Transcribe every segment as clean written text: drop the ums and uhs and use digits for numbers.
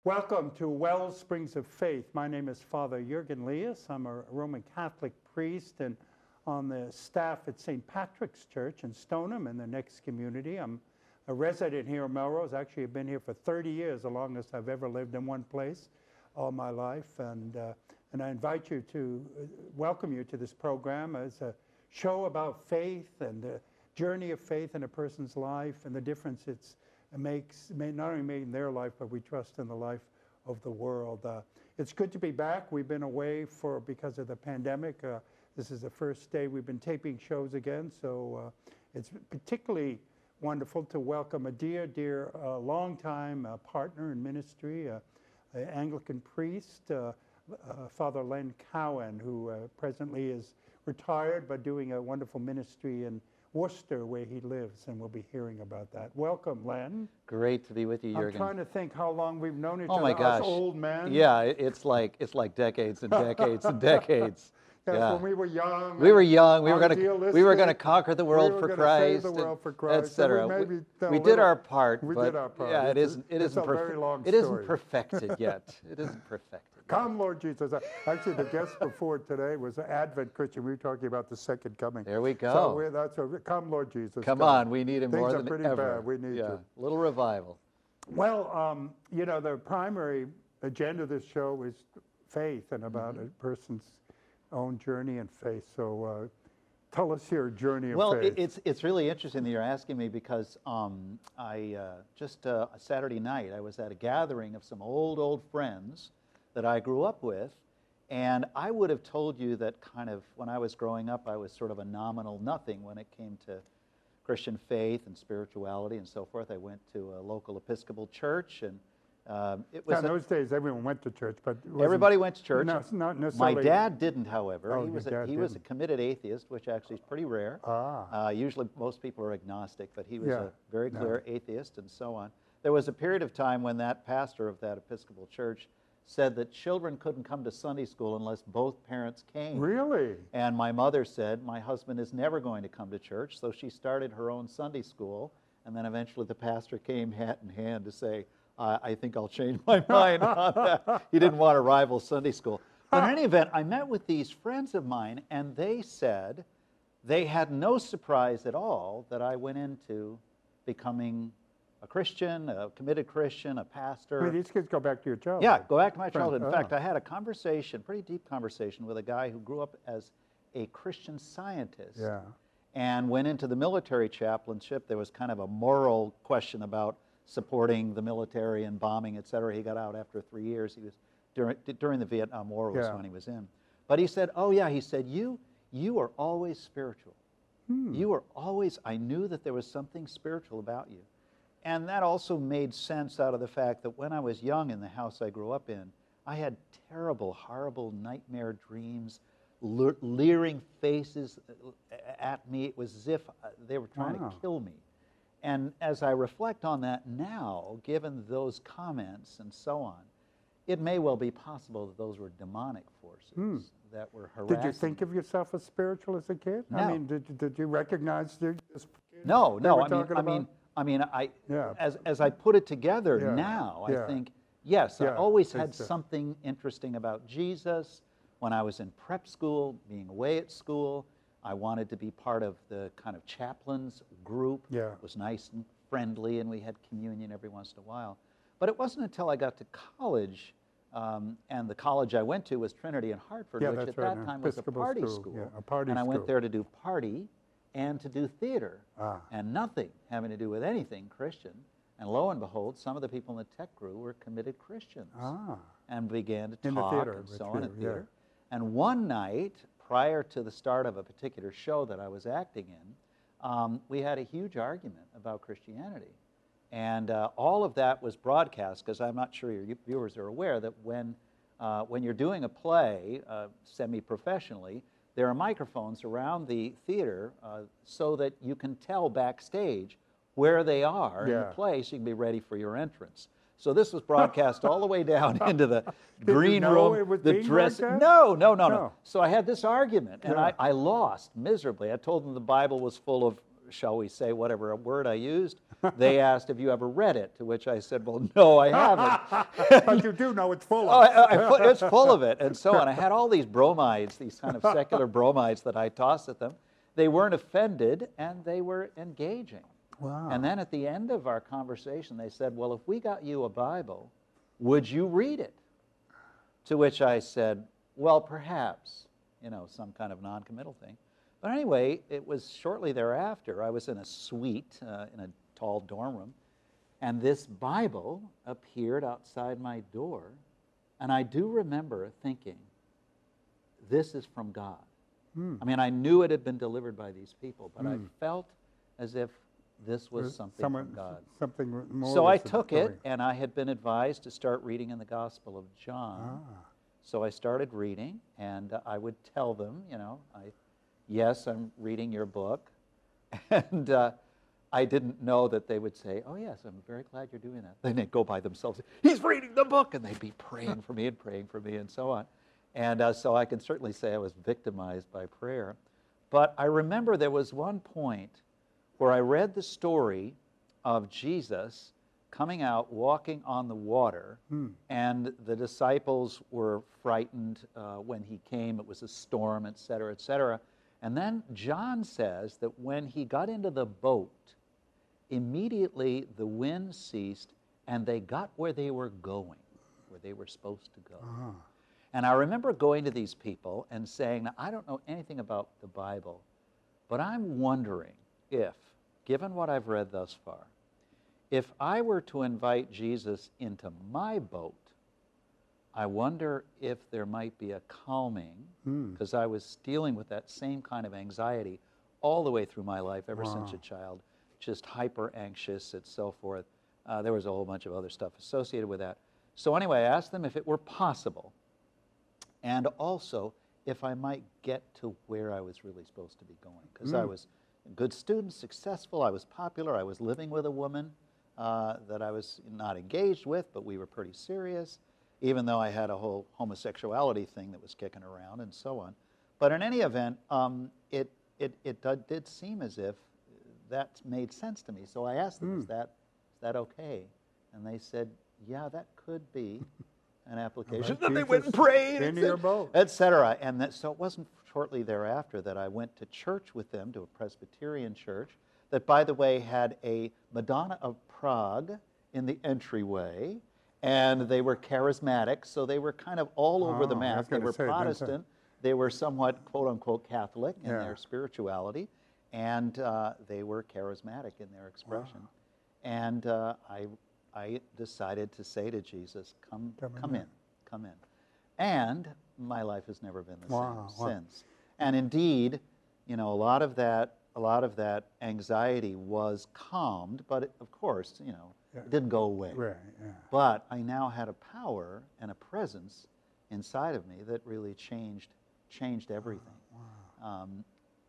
Welcome to Wellsprings of Faith. My name is Father Jürgen Leas. I'm a Roman Catholic priest and on the staff at St. Patrick's Church in Stoneham in the next community. I'm a resident here in Melrose. Actually, I've been here for 30 years, the longest I've ever lived in one place all my life. And I invite you to welcome you to this program as a show about faith and the journey of faith in a person's life and the difference it makes, not only made in their life, but we trust in the life of the world. It's good to be back. We've been away because of the pandemic. This is the first day we've been taping shows again, so it's particularly wonderful to welcome a dear longtime partner in ministry, an Anglican priest, Father Len Cowan, who presently is retired but doing a wonderful ministry in Worcester, where he lives, and we'll be hearing about that. Welcome, Len. Great to be with you, Jürgen. I'm trying to think how long we've known each other. Oh my gosh, us old men. Yeah, it's like decades and decades and decades. Yes, yeah. When we were young. We were young. We were going to conquer the world for Christ, save the world for Christ, etc. We did our part. We did our part. Yeah, it isn't perfected yet. It isn't perfected. Come, Lord Jesus. Actually, the guest before today was an Advent Christian. We were talking about the second coming. There we go. So come, Lord Jesus. Come on, we need him more than ever. Things are pretty bad. We need you. A little revival. Well, you know, the primary agenda of this show is faith and about a person's own journey in faith. So tell us your journey of faith. Well, it's really interesting that you're asking me because just a Saturday night I was at a gathering of some old friends that I grew up with, and I would have told you that kind of when I was growing up I was sort of a nominal nothing when it came to Christian faith and spirituality and so forth. I went to a local Episcopal church, and it was in those days everyone went to church, but everybody went to church. Not necessarily. My dad didn't, however. Oh, he was a committed atheist, which actually is pretty rare. Usually most people are agnostic, but he was a very clear atheist and so on. There was a period of time when that pastor of that Episcopal church said that children couldn't come to Sunday school unless both parents came. Really? And my mother said, my husband is never going to come to church, so she started her own Sunday school, and then eventually the pastor came hat in hand to say, I think I'll change my mind on that. He didn't want to rival Sunday school. But in any event, I met with these friends of mine, and they said they had no surprise at all that I went into becoming a Christian, a committed Christian, a pastor. I mean, these kids go back to your childhood. Yeah, go back to my childhood. In fact, I had a conversation, pretty deep conversation, with a guy who grew up as a Christian Scientist and went into the military chaplainship. There was kind of a moral question about supporting the military and bombing, et cetera. He got out after 3 years. He was during the Vietnam War was when he was in. But he said, oh yeah, he said, you are always spiritual. You are always, I knew that there was something spiritual about you. And that also made sense out of the fact that when I was young in the house I grew up in, I had terrible, horrible nightmare dreams, leering faces at me. It was as if they were trying to kill me. And as I reflect on that now, given those comments and so on, it may well be possible that those were demonic forces that were harassing. Did you think of yourself as spiritual as a kid? No. I mean, did you recognize this kid? No. I mean, as I put it together now, I think, yes, I always had something interesting about Jesus. When I was in prep school, being away at school, I wanted to be part of the kind of chaplains group. It was nice and friendly, and we had communion every once in a while. But it wasn't until I got to college, and the college I went to was Trinity in Hartford, which at that time was a party school. And I went there to do party and to do theater, and nothing having to do with anything Christian. And lo and behold, some of the people in the tech crew were committed Christians and began to talk and so on in theater. And one night, prior to the start of a particular show that I was acting in, we had a huge argument about Christianity. And all of that was broadcast, because I'm not sure your viewers are aware that when you're doing a play semi-professionally, there are microphones around the theater so that you can tell backstage where they are in the play, so you can be ready for your entrance. So this was broadcast all the way down into the green room, the dress. No. So I had this argument, and I lost miserably. I told them the Bible was full of shall we say, whatever word I used, they asked, have you ever read it? To which I said, well, no, I haven't. But you do know it's full of it. It's full of it. And so on. I had all these bromides, these kind of secular bromides that I tossed at them. They weren't offended, and they were engaging. Wow. And then at the end of our conversation, they said, well, if we got you a Bible, would you read it? To which I said, well, perhaps, some kind of non-committal thing. But anyway, it was shortly thereafter, I was in a suite in a tall dorm room, and this Bible appeared outside my door, and I do remember thinking, this is from God. I mean, I knew it had been delivered by these people, but I felt as if this was something from God. Something more. So I took it, and I had been advised to start reading in the Gospel of John. So I started reading, and I would tell them, yes, I'm reading your book. And I didn't know that they would say, oh, yes, I'm very glad you're doing that. Then they'd go by themselves, he's reading the book, and they'd be praying for me and so on. And so I can certainly say I was victimized by prayer. But I remember there was one point where I read the story of Jesus coming out, walking on the water, and the disciples were frightened when he came. It was a storm, et cetera, et cetera. And then John says that when he got into the boat, immediately the wind ceased, and they got where they were going, where they were supposed to go. And I remember going to these people and saying, now, I don't know anything about the Bible, but I'm wondering if, given what I've read thus far, if I were to invite Jesus into my boat, I wonder if there might be a calming, because I was dealing with that same kind of anxiety all the way through my life, ever since a child, just hyper anxious and so forth. There was a whole bunch of other stuff associated with that. So anyway, I asked them if it were possible, and also if I might get to where I was really supposed to be going, because I was a good student, successful, I was popular, I was living with a woman that I was not engaged with, but we were pretty serious, even though I had a whole homosexuality thing that was kicking around and so on. But in any event, it did seem as if that made sense to me. So I asked them, is that okay? And they said, yeah, that could be an application. Then they went and prayed, et cetera. And so it wasn't shortly thereafter that I went to church with them, to a Presbyterian church, that, by the way, had a Madonna of Prague in the entryway, and they were charismatic, so they were kind of all over the map. They were Protestant. They were somewhat, quote-unquote, Catholic in their spirituality, and they were charismatic in their expression. And I decided to say to Jesus, come in. And my life has never been the same since. And indeed, a lot of that anxiety was calmed, but of course, it didn't go away. But I now had a power and a presence inside of me that really changed everything.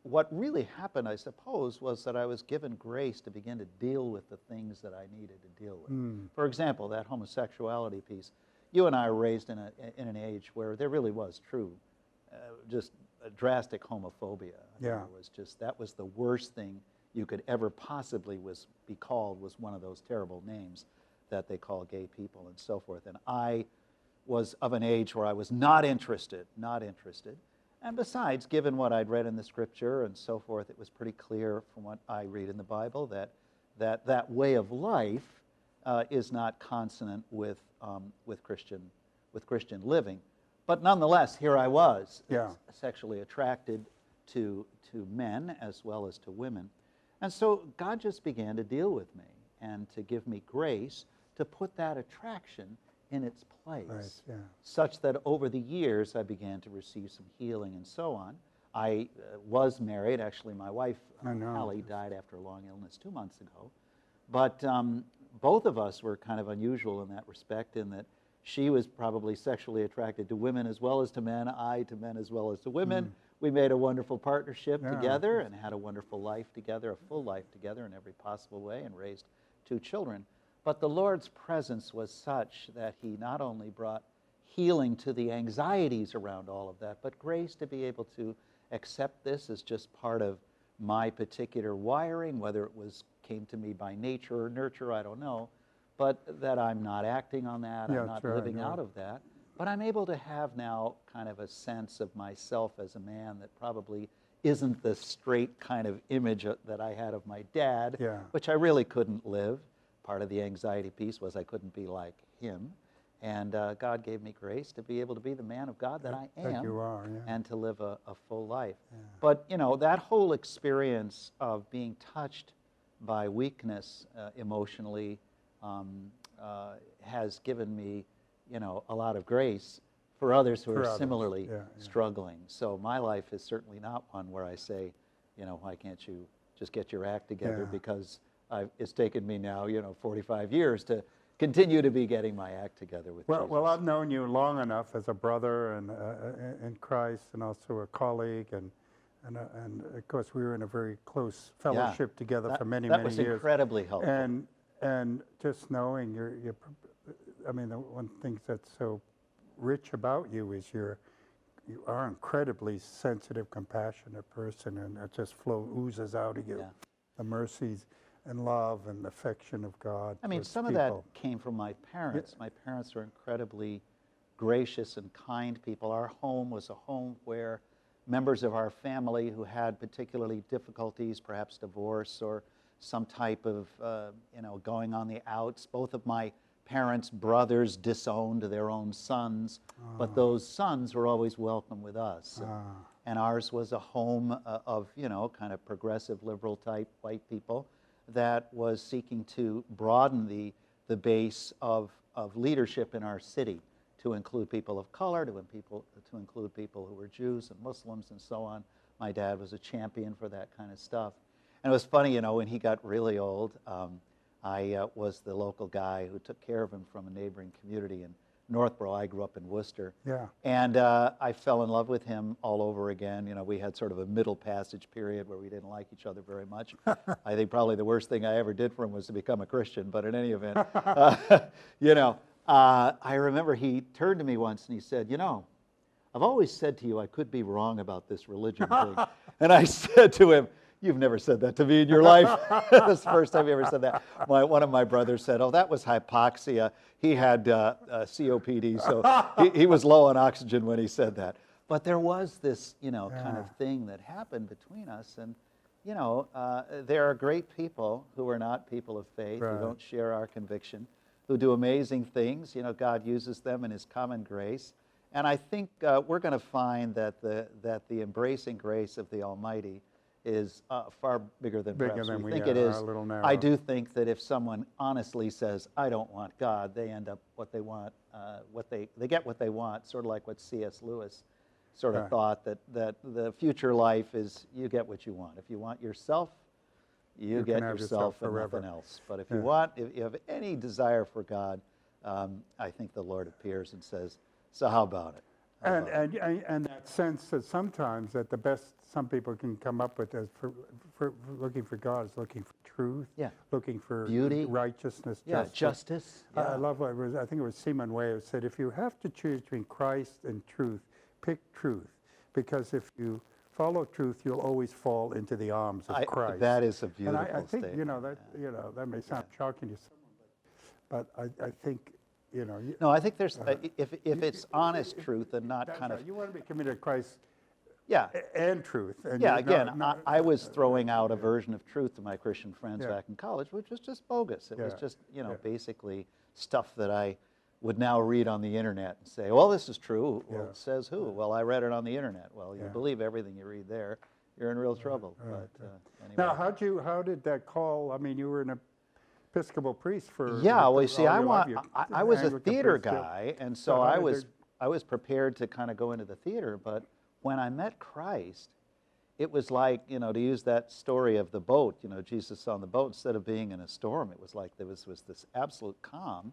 What really happened, I suppose, was that I was given grace to begin to deal with the things that I needed to deal with. For example, that homosexuality piece. You and I were raised in an age where there really was true, just drastic homophobia. It was just, that was the worst thing you could ever possibly be called, was one of those terrible names that they call gay people and so forth. And I was of an age where I was not interested. And besides, given what I'd read in the Scripture and so forth, it was pretty clear from what I read in the Bible that way of life is not consonant with Christian living. But nonetheless, here I was, sexually attracted to men as well as to women. And so God just began to deal with me and to give me grace to put that attraction in its place, such that over the years I began to receive some healing and so on. I was married. Actually, my wife, Hallie, died after a long illness 2 months ago. But both of us were kind of unusual in that respect, in that she was probably sexually attracted to women as well as to men, I to men as well as to women. We made a wonderful partnership together and had a wonderful life together, a full life together in every possible way, and raised 2 children. But the Lord's presence was such that He not only brought healing to the anxieties around all of that, but grace to be able to accept this as just part of my particular wiring, whether it came to me by nature or nurture, I don't know, but that I'm not acting on that, I'm not living out of that. But I'm able to have now kind of a sense of myself as a man that probably isn't the straight kind of image that I had of my dad, which I really couldn't live. Part of the anxiety piece was I couldn't be like him. And God gave me grace to be able to be the man of God that I am, that you are, and to live a full life. But, you know, that whole experience of being touched by weakness emotionally has given me, you know, a lot of grace for others who are similarly struggling. So my life is certainly not one where I say, you know, why can't you just get your act together, because it's taken me now, you know, 45 years to continue to be getting my act together with Jesus. Well, I've known you long enough as a brother and in Christ, and also a colleague, and of course we were in a very close fellowship together for many years. That was incredibly helpful. And just knowing I mean, the one thing that's so rich about you is you are incredibly sensitive, compassionate person, and it just oozes out of you. The mercies and love and affection of God. I mean, some of that came from my parents. My parents were incredibly gracious and kind people. Our home was a home where members of our family who had particularly difficulties, perhaps divorce or some type of, you know, going on the outs. Both of my parents' brothers disowned their own sons, but those sons were always welcome with us. And ours was a home of, you know, kind of progressive, liberal type white people that was seeking to broaden the base of leadership in our city to include people of color, to include people who were Jews and Muslims and so on. My dad was a champion for that kind of stuff. And it was funny, you know, when he got really old, I was the local guy who took care of him from a neighboring community in Northborough. I grew up in Worcester. And I fell in love with him all over again. You know, we had sort of a middle passage period where we didn't like each other very much. I think probably the worst thing I ever did for him was to become a Christian, but in any event, you know, I remember he turned to me once and he said, you know, I've always said to you I could be wrong about this religion thing. And I said to him, you've never said that to me in your life. That's the first time you ever said that. One of my brothers said, oh, that was hypoxia. He had COPD, so he was low on oxygen when he said that. But there was this, you know, kind of thing that happened between us. And, you know, there are great people who are not people of faith, who don't share our conviction, who do amazing things. You know, God uses them in His common grace. And I think we're going to find that the embracing grace of the Almighty is far bigger than perhaps we think it is. I do think that if someone honestly says, I don't want God, they end up what they want, they get what they want, sort of like what C.S. Lewis sort of thought, that the future life is you get what you want. If you want yourself, you get yourself and nothing else. But if if you have any desire for God, I think the Lord appears and says, so how about it? And that sense that sometimes that the best some people can come up with is for looking for God is looking for truth, looking for beauty, righteousness, justice. I love what it was. I think it was Simon Weil who said, if you have to choose between Christ and truth, pick truth, because if you follow truth, you'll always fall into the arms of Christ. That is a beautiful statement. And I think statement. That may sound shocking to someone, but I think. You know, no, I think there's if it's honest truth and not kind of. You want to be committed to Christ. Yeah. And truth. And I was throwing out a version of truth to my Christian friends back in college, which was just bogus. It was just, you know, basically stuff that I would now read on the internet and say, well, this is true. Well, says who? Well, I read it on the internet. Well, you believe everything you read there, you're in real trouble. But anyway. Now, how did that call? I mean, you were an Episcopal priest for well, you see, I was a theater guy, and so I was prepared to kind of go into the theater. But when I met Christ, it was like, you know, to use that story of the boat. You know, Jesus on the boat, instead of being in a storm, it was like there was this absolute calm,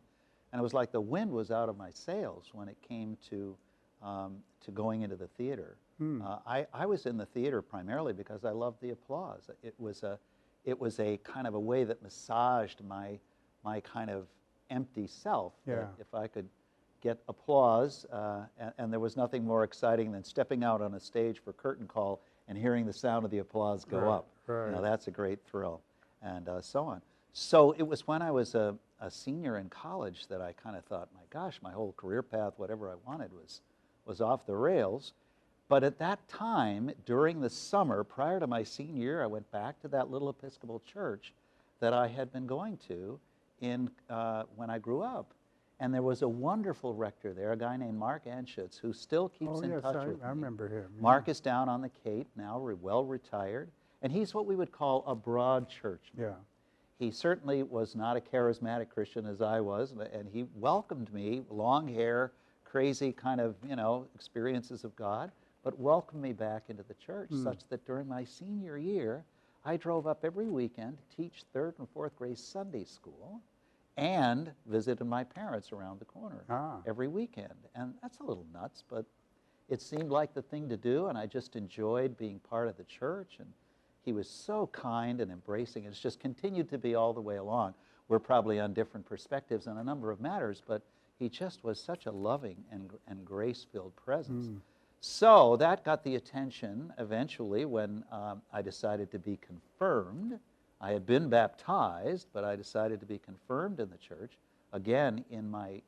and it was like the wind was out of my sails when it came to going into the theater. I was in the theater primarily because I loved the applause. It was a kind of a way that massaged my kind of empty self. That if I could get applause, and there was nothing more exciting than stepping out on a stage for curtain call and hearing the sound of the applause go up. right. That's a great thrill, and so on. So it was when I was a senior in college that I kind of thought, my gosh, my whole career path, whatever I wanted, was off the rails. But at that time, during the summer, prior to my senior year, I went back to that little Episcopal church that I had been going to when I grew up. And there was a wonderful rector there, a guy named Mark Anschutz, who still keeps in touch with me. I remember him. Yeah. Mark is down on the Cape now, well retired, and he's what we would call a broad churchman. Yeah. He certainly was not a charismatic Christian as I was, and he welcomed me, long hair, crazy kind of, experiences of God, but welcomed me back into the church, such that during my senior year, I drove up every weekend to teach 3rd and 4th grade Sunday school and visited my parents around the corner every weekend. And that's a little nuts, but it seemed like the thing to do, and I just enjoyed being part of the church. And he was so kind and embracing. It's just continued to be all the way along. We're probably on different perspectives on a number of matters, but he just was such a loving and grace-filled presence. So that got the attention eventually when I decided to be confirmed. I had been baptized, but I decided to be confirmed in the church, again in my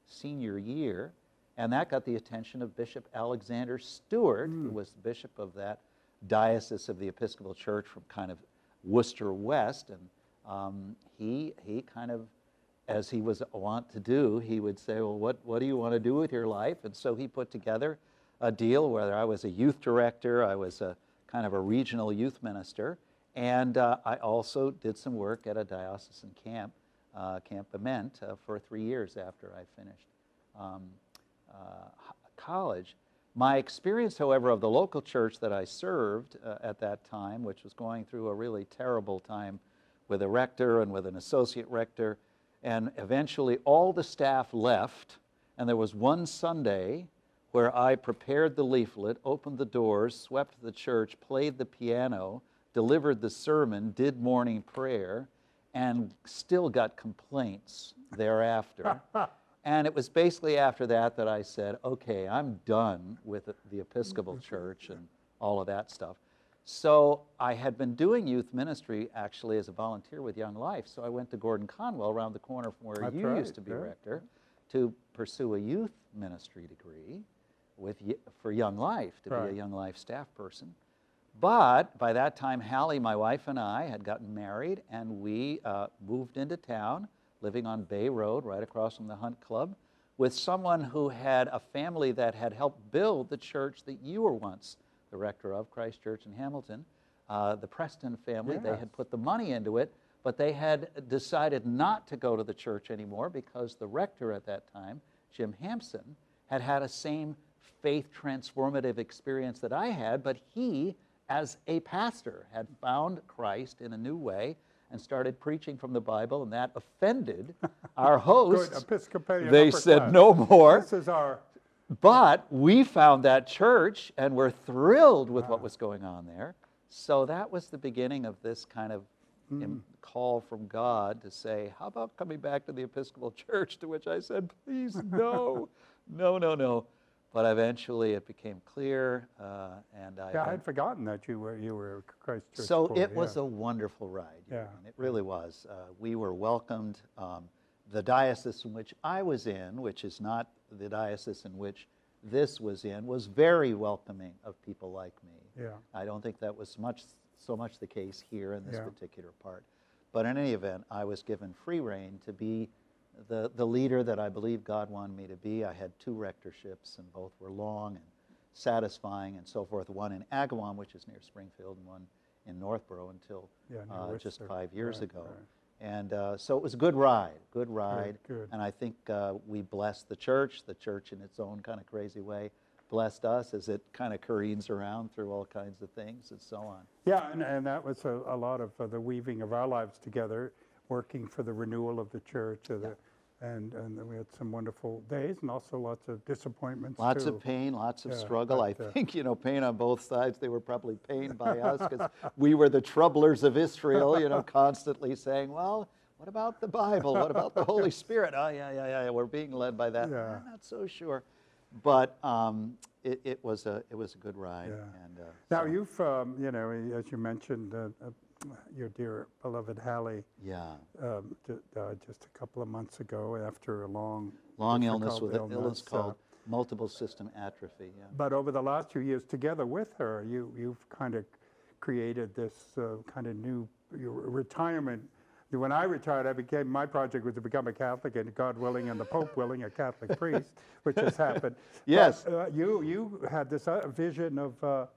senior year. And that got the attention of Bishop Alexander Stewart, who was the bishop of that diocese of the Episcopal Church from kind of Worcester West. And he kind of, as he was wont to do, he would say, well, what do you want to do with your life? And so he put together a deal where I was a youth director, I was a kind of a regional youth minister, and I also did some work at a diocesan camp, Camp Ament, for 3 years after I finished college. My experience, however, of the local church that I served at that time, which was going through a really terrible time with a rector and with an associate rector, and eventually all the staff left, and there was one Sunday where I prepared the leaflet, opened the doors, swept the church, played the piano, delivered the sermon, did morning prayer, and still got complaints thereafter. And it was basically after that that I said, okay, I'm done with the Episcopal Church and all of that stuff. So I had been doing youth ministry actually as a volunteer with Young Life. So I went to Gordon Conwell around the corner from where you used to be rector to pursue a youth ministry degree for Young Life, to be a Young Life staff person. But by that time, Hallie, my wife, and I had gotten married, and we moved into town, living on Bay Road, right across from the Hunt Club, with someone who had a family that had helped build the church that you were once the rector of, Christ Church in Hamilton, the Preston family. Yes. They had put the money into it, but they had decided not to go to the church anymore because the rector at that time, Jim Hampson, had had a same faith transformative experience that I had, but he, as a pastor, had found Christ in a new way and started preaching from the Bible, and that offended our hosts. Good Episcopalian they said no more. This is our... But we found that church and were thrilled with what was going on there. So that was the beginning of this kind of call from God to say, how about coming back to the Episcopal Church? To which I said, please, no, no. But eventually it became clear, and I had forgotten that you were Christ Church. So it was a wonderful ride. Yeah. It really was. We were welcomed. The diocese in which I was in, which is not the diocese in which this was in, was very welcoming of people like me. Yeah. I don't think that was so much the case here in this particular part. But in any event, I was given free rein to be the leader that I believe God wanted me to be. I had 2 rectorships, and both were long and satisfying and so forth. One in Agawam, which is near Springfield, and one in Northborough until just 5 years ago. Right. And so it was a good ride. Good. And I think we blessed the church in its own kind of crazy way, blessed us as it kind of careens around through all kinds of things and so on. Yeah, and that was a lot of the weaving of our lives together, working for the renewal of the church, and we had some wonderful days and also lots of disappointments. Lots of pain, lots of struggle. I think, pain on both sides. They were probably pained by us because we were the troublers of Israel, constantly saying, well, what about the Bible? What about the Holy Spirit? Oh, yeah, we're being led by that. Yeah. I'm not so sure. but it was a good ride. Yeah. And now so, you've, as you mentioned, your dear beloved Hallie yeah, died just a couple of months ago after a long illness with an illness called multiple system atrophy. Yeah. But over the last few years, together with her, you've kind of created this kind of new retirement. When I retired, my project was to become a Catholic, and God willing, and the Pope willing, a Catholic priest, which has happened. Yes. But, you had this vision of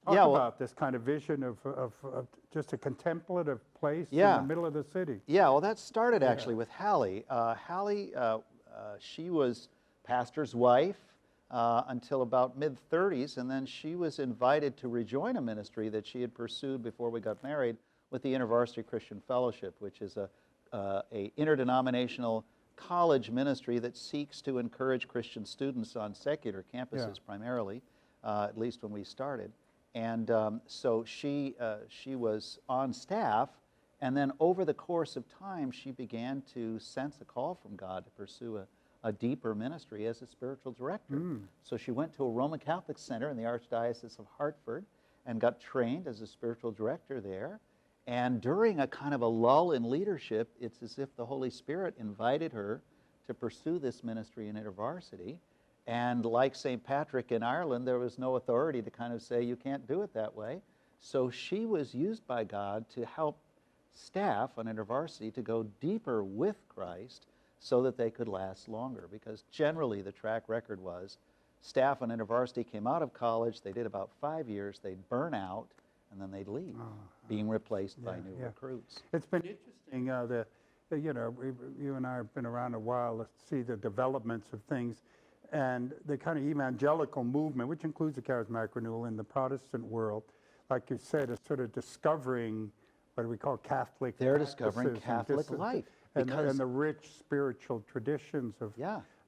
about this kind of vision of just a contemplative place in the middle of the city. Yeah, well, that started actually with Hallie. Hallie, she was pastor's wife until about mid-30s, and then she was invited to rejoin a ministry that she had pursued before we got married with the InterVarsity Christian Fellowship, which is a interdenominational college ministry that seeks to encourage Christian students on secular campuses primarily, at least when we started. And so she was on staff, and then over the course of time, she began to sense a call from God to pursue a deeper ministry as a spiritual director. So she went to a Roman Catholic center in the Archdiocese of Hartford and got trained as a spiritual director there. And during a kind of a lull in leadership, it's as if the Holy Spirit invited her to pursue this ministry in InterVarsity. And like St. Patrick in Ireland, there was no authority to kind of say, you can't do it that way. So she was used by God to help staff on InterVarsity to go deeper with Christ so that they could last longer. Because generally the track record was staff on InterVarsity came out of college, they did about 5 years, they'd burn out, and then they'd leave, being replaced by new recruits. It's been interesting that, you and I have been around a while to see the developments of things, and the kind of evangelical movement, which includes the charismatic renewal in the Protestant world, like you said, is sort of discovering what we call Catholic They're discovering Catholic life. And the rich spiritual traditions of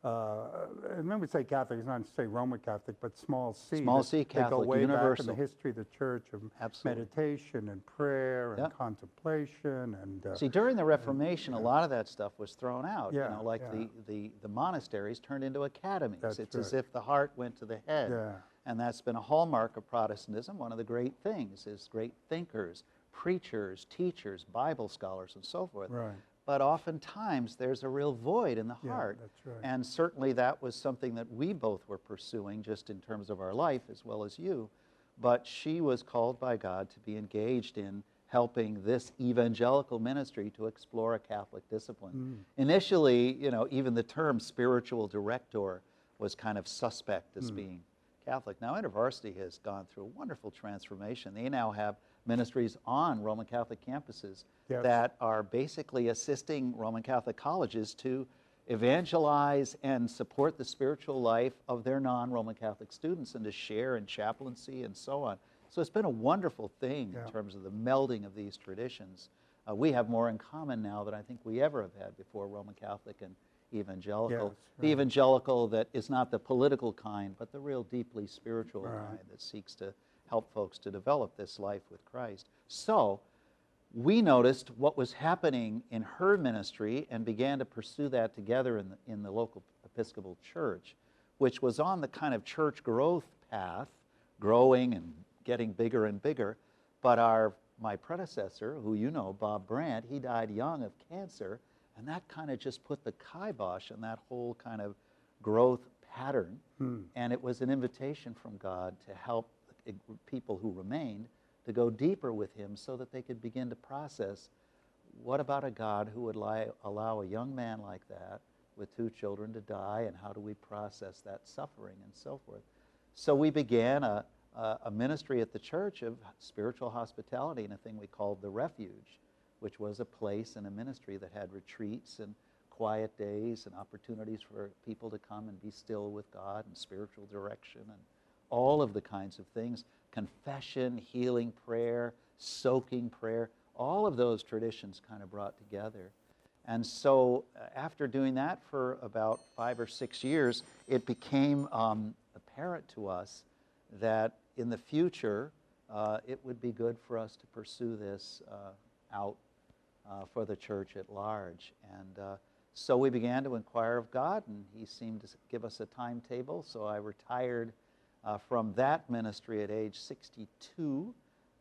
and when we say Catholic, it's not to say Roman Catholic, but small c. Small c Catholic, they go way universal. back in the history of the church of meditation and prayer and contemplation. And see, during the Reformation, a lot of that stuff was thrown out. Like the monasteries turned into academies. It's as if the heart went to the head. And that's been a hallmark of Protestantism. One of the great things is great thinkers, preachers, teachers, Bible scholars, and so forth. Right. But oftentimes there's a real void in the heart. That's right. And certainly that was something that we both were pursuing just in terms of our life as well as you. But she was called by God to be engaged in helping this evangelical ministry to explore a Catholic discipline. Initially, even the term spiritual director was kind of suspect as being Catholic. Now InterVarsity has gone through a wonderful transformation. They now have ministries on Roman Catholic campuses that are basically assisting Roman Catholic colleges to evangelize and support the spiritual life of their non-Roman Catholic students and to share in chaplaincy and so on. So it's been a wonderful thing in terms of the melding of these traditions. We have more in common now than I think we ever have had before, Roman Catholic and evangelical. The evangelical that is not the political kind, but the real deeply spiritual kind that seeks to help folks to develop this life with Christ. So we noticed what was happening in her ministry and began to pursue that together in the local Episcopal Church, which was on the kind of church growth path, growing and getting bigger and bigger. But my predecessor, who you know, Bob Brandt, he died young of cancer, and that kind of just put the kibosh on that whole kind of growth pattern. And it was an invitation from God to help people who remained to go deeper with him so that they could begin to process, what about a God who would allow a young man like that with 2 children to die, and how do we process that suffering and so forth. So we began a ministry at the church of spiritual hospitality in a thing we called the Refuge, which was a place and a ministry that had retreats and quiet days and opportunities for people to come and be still with God and spiritual direction and all of the kinds of things, confession, healing prayer, soaking prayer, all of those traditions kind of brought together. And so after doing that for about 5 or 6 years, it became apparent to us that in the future, it would be good for us to pursue this out for the church at large. And so we began to inquire of God, and He seemed to give us a timetable. So I retired from that ministry at age 62,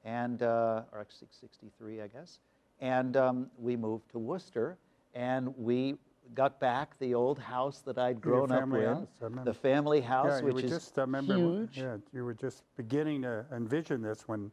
or actually 63, I guess. And we moved to Worcester, and we got back the old house that I'd grown up in, the family house, which is huge. Yeah, you were just beginning to envision this when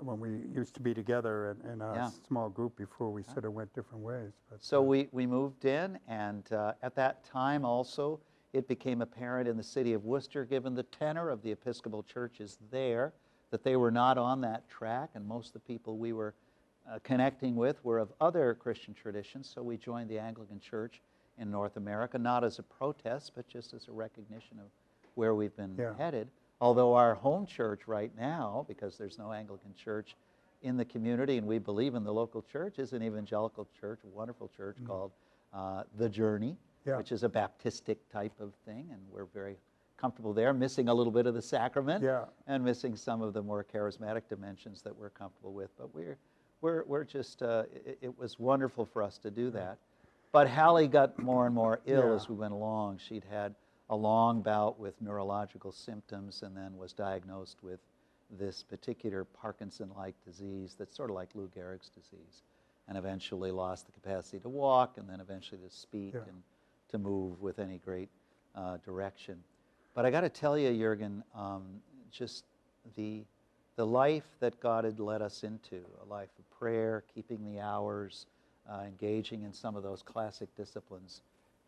we used to be together in a small group before we sort of went different ways. But, so we moved in, and at that time also, it became apparent in the city of Worcester, given the tenor of the Episcopal churches there, that they were not on that track, and most of the people we were connecting with were of other Christian traditions. So we joined the Anglican Church in North America, not as a protest, but just as a recognition of where we've been headed. Although our home church right now, because there's no Anglican church in the community, and we believe in the local church, is an evangelical church, a wonderful church called The Journey, which is a Baptistic type of thing, and we're very comfortable there, missing a little bit of the sacrament and missing some of the more charismatic dimensions that we're comfortable with. But we're just, it was wonderful for us to do that. But Hallie got more and more ill as we went along. She'd had a long bout with neurological symptoms and then was diagnosed with this particular Parkinson-like disease that's sort of like Lou Gehrig's disease, and eventually lost the capacity to walk and then eventually to speak and to move with any great direction. But I got to tell you, Jürgen, just the life that God had led us into, a life of prayer, keeping the hours, engaging in some of those classic disciplines,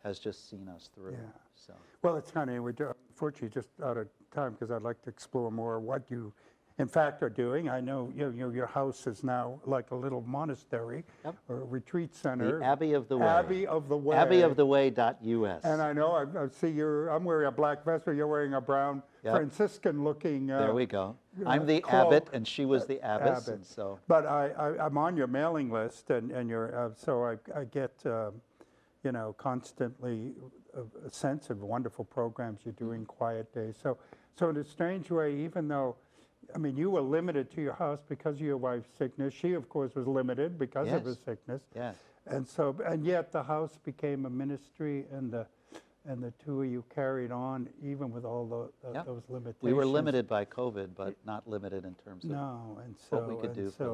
has just seen us through. Yeah. So. Well, it's funny. We're unfortunately just out of time because I'd like to explore more what you, in fact, are doing. I know your house is now like a little monastery or a retreat center. The Abbey of the Way. Abbey of the Way. Abbeyoftheway.us. And I know, I see I'm wearing a black vest, but you're wearing a brown Franciscan-looking there we go. I'm the abbot, and she was the abbess. And so. But I'm on your mailing list, and you're, so I get, constantly a sense of wonderful programs you're doing, quiet days. So in a strange way, even though, I mean, you were limited to your house because of your wife's sickness. She, of course, was limited because of her sickness. Yes. And yet the house became a ministry, and the two of you carried on even with all those limitations. We were limited by COVID, but not limited in terms of what we could do for the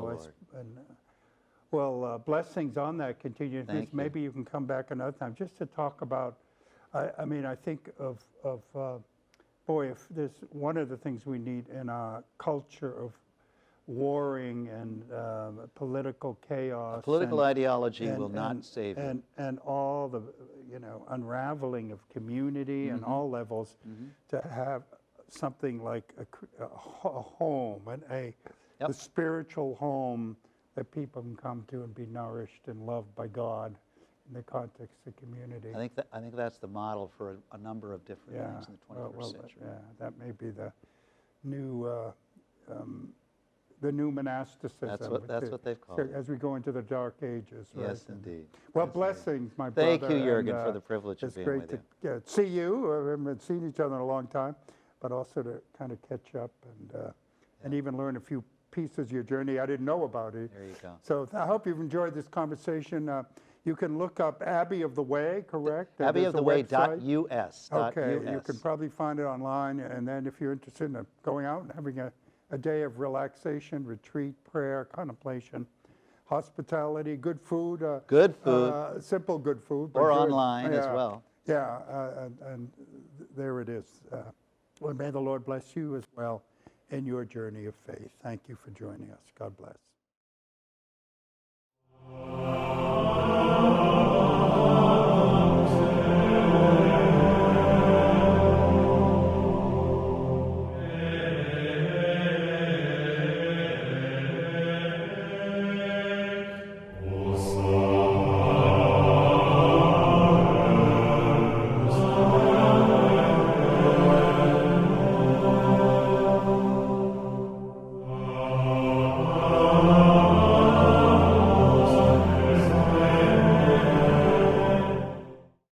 Lord. Blessings on that continued. Maybe you can come back another time just to talk about, I mean, I think of boy, if there's one of the things we need in our culture of warring and political chaos. Political ideology will not save you. And all the, unraveling of community and all levels, to have something like a home and a spiritual home that people can come to and be nourished and loved by God in the context of community. I think that's the model for a number of different things in the 21st century. Yeah, that may be the new monasticism. That's what they've called it. As we go into the dark ages. Right? Yes, indeed. Well, blessings, my brother. Thank you, Jürgen, for the privilege of being with you. It's great to see you. We haven't seen each other in a long time, but also to kind of catch up and even learn a few pieces of your journey I didn't know about it. There you go. So I hope you've enjoyed this conversation. You can look up Abbey of the Way, correct? Abbeyoftheway.us. Okay, you can probably find it online. And then if you're interested in going out and having a day of relaxation, retreat, prayer, contemplation, hospitality, good food. Good food. Simple good food. Or online as well. Yeah, and there it is. Well, may the Lord bless you as well in your journey of faith. Thank you for joining us. God bless.